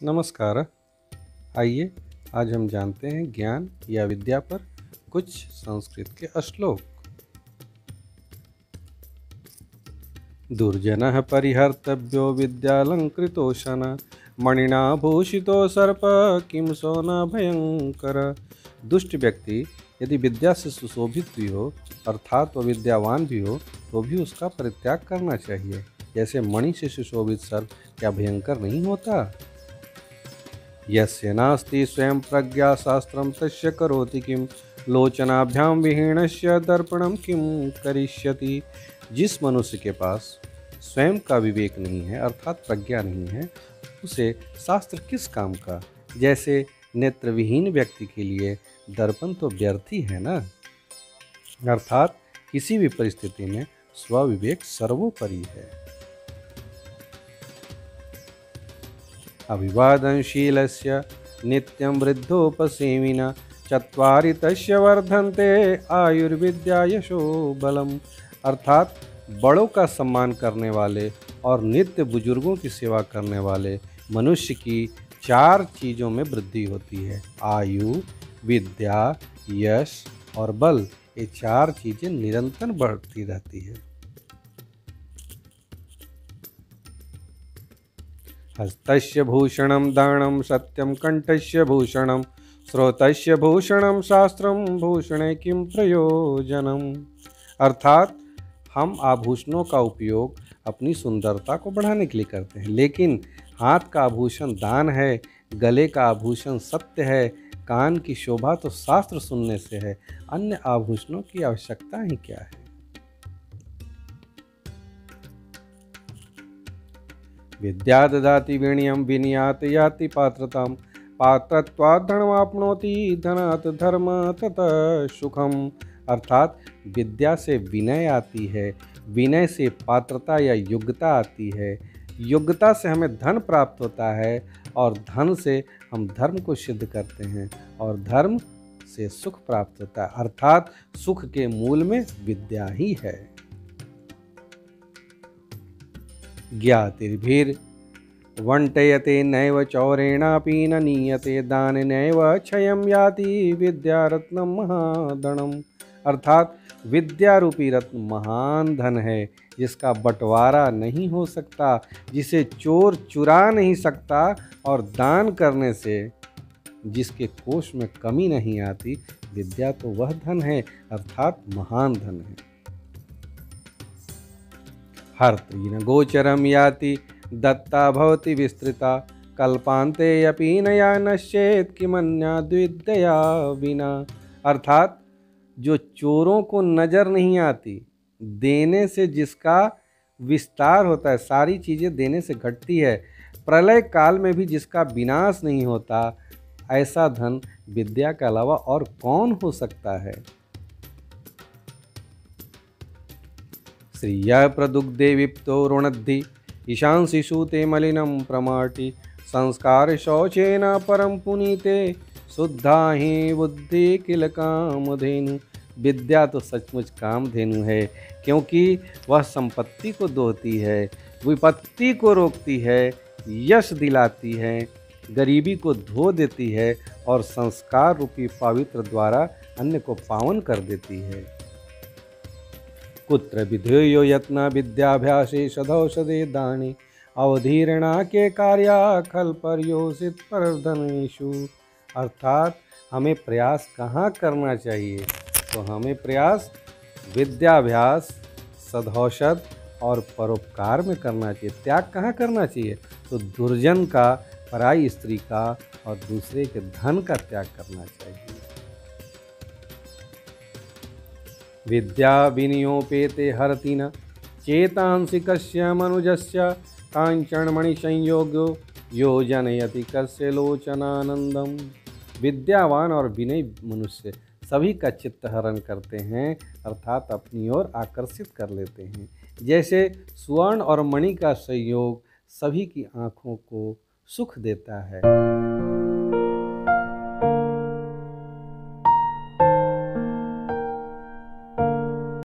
नमस्कार। आइए आज हम जानते हैं ज्ञान या विद्या पर कुछ संस्कृत के श्लोक। दुर्जनः परिहर्तव्यो विद्यालंकृतोषण मणिना भूषितो सर्प किम सो न भयंकर। दुष्ट व्यक्ति यदि विद्या से सुशोभित भी हो अर्थात वह विद्यावान भी हो तो भी उसका परित्याग करना चाहिए। जैसे मणि से सुशोभित सर्प क्या भयंकर नहीं होता। यस्य नास्ति स्वयं प्रज्ञा शास्त्रं तस्य करोति किं लोचनाभ्यां विहीनस्य दर्पणं किं करिष्यति। जिस मनुष्य के पास स्वयं का विवेक नहीं है अर्थात प्रज्ञा नहीं है उसे शास्त्र किस काम का। जैसे नेत्रविहीन व्यक्ति के लिए दर्पण तो व्यर्थ ही है ना। अर्थात किसी भी परिस्थिति में स्वविवेक सर्वोपरि है। अभिवादनशीलस्य नित्यं वृद्धोपसेविना चत्वारि तस्य वर्धन्ते आयुर्विद्या यशो बलम। अर्थात बड़ों का सम्मान करने वाले और नित्य बुजुर्गों की सेवा करने वाले मनुष्य की 4 चीज़ों में वृद्धि होती है। आयु, विद्या, यश और बल। ये 4 चीज़ें निरंतर बढ़ती रहती है। हस्तस्य भूषणं दानं सत्यं कंठस्य भूषणं श्रोतस्य भूषणं शास्त्रं भूषणे किं प्रयोजनम। अर्थात हम आभूषणों का उपयोग अपनी सुंदरता को बढ़ाने के लिए करते हैं, लेकिन हाथ का आभूषण दान है, गले का आभूषण सत्य है, कान की शोभा तो शास्त्र सुनने से है। अन्य आभूषणों की आवश्यकता ही क्या है। विद्या ददाति विनयं विनयात् याति पात्रतां पात्रत्वात् धनमाप्नोति धनात् धर्म ततः सुखम। अर्थात विद्या से विनय आती है, विनय से पात्रता या योग्यता आती है, योग्यता से हमें धन प्राप्त होता है और धन से हम धर्म को सिद्ध करते हैं और धर्म से सुख प्राप्त होता है। अर्थात सुख के मूल में विद्या ही है। ज्ञातिर्भिर् वंटयते नैव चौरेणापि न नीयते दानेनैव क्षयं याति विद्या रत्नं महाधनम्। अर्थात विद्या रूपी रत्न महान धन है जिसका बंटवारा नहीं हो सकता, जिसे चोर चुरा नहीं सकता और दान करने से जिसके कोष में कमी नहीं आती। विद्या तो वह धन है अर्थात महान धन है। हर्त्रीन गोचरम याति दत्ता भवति विस्तृता कल्पान्ते अपि नया नश्येत् किमन्याद्विद्या विना। अर्थात जो चोरों को नज़र नहीं आती, देने से जिसका विस्तार होता है, सारी चीज़ें देने से घटती है, प्रलय काल में भी जिसका विनाश नहीं होता, ऐसा धन विद्या के अलावा और कौन हो सकता है। श्रियः प्रदुग्धे विप्तो रुणद्धि ईशांसि सूते मलिनं प्रमाटि संस्कार शौचेन परम पुनीते शुद्धा ही बुद्धि किल कामधेनु। विद्या तो सचमुच कामधेनु है, क्योंकि वह संपत्ति को दोहती है, विपत्ति को रोकती है, यश दिलाती है, गरीबी को धो देती है और संस्कार रूपी पवित्र द्वारा अन्य को पावन कर देती है। कुत्र विधेयो यत्न विद्याभ्यासे सदौषधे दाने अवधीरणा के कार्या खल पर्योषित परधनेषु। अर्थात हमें प्रयास कहाँ करना चाहिए, तो हमें प्रयास विद्याभ्यास, सदौषध और परोपकार में करना चाहिए। त्याग कहाँ करना चाहिए, तो दुर्जन का, पराई स्त्री का और दूसरे के धन का त्याग करना चाहिए। विद्या विनियोपेते हरति न चेतांसि कस्य मनुजस्य कांचनमणि संयोगो यो जनयति कस्य लोचनानंदम। विद्यावान और विनयी मनुष्य सभी का चित्त हरण करते हैं अर्थात अपनी ओर आकर्षित कर लेते हैं। जैसे स्वर्ण और मणि का संयोग सभी की आँखों को सुख देता है।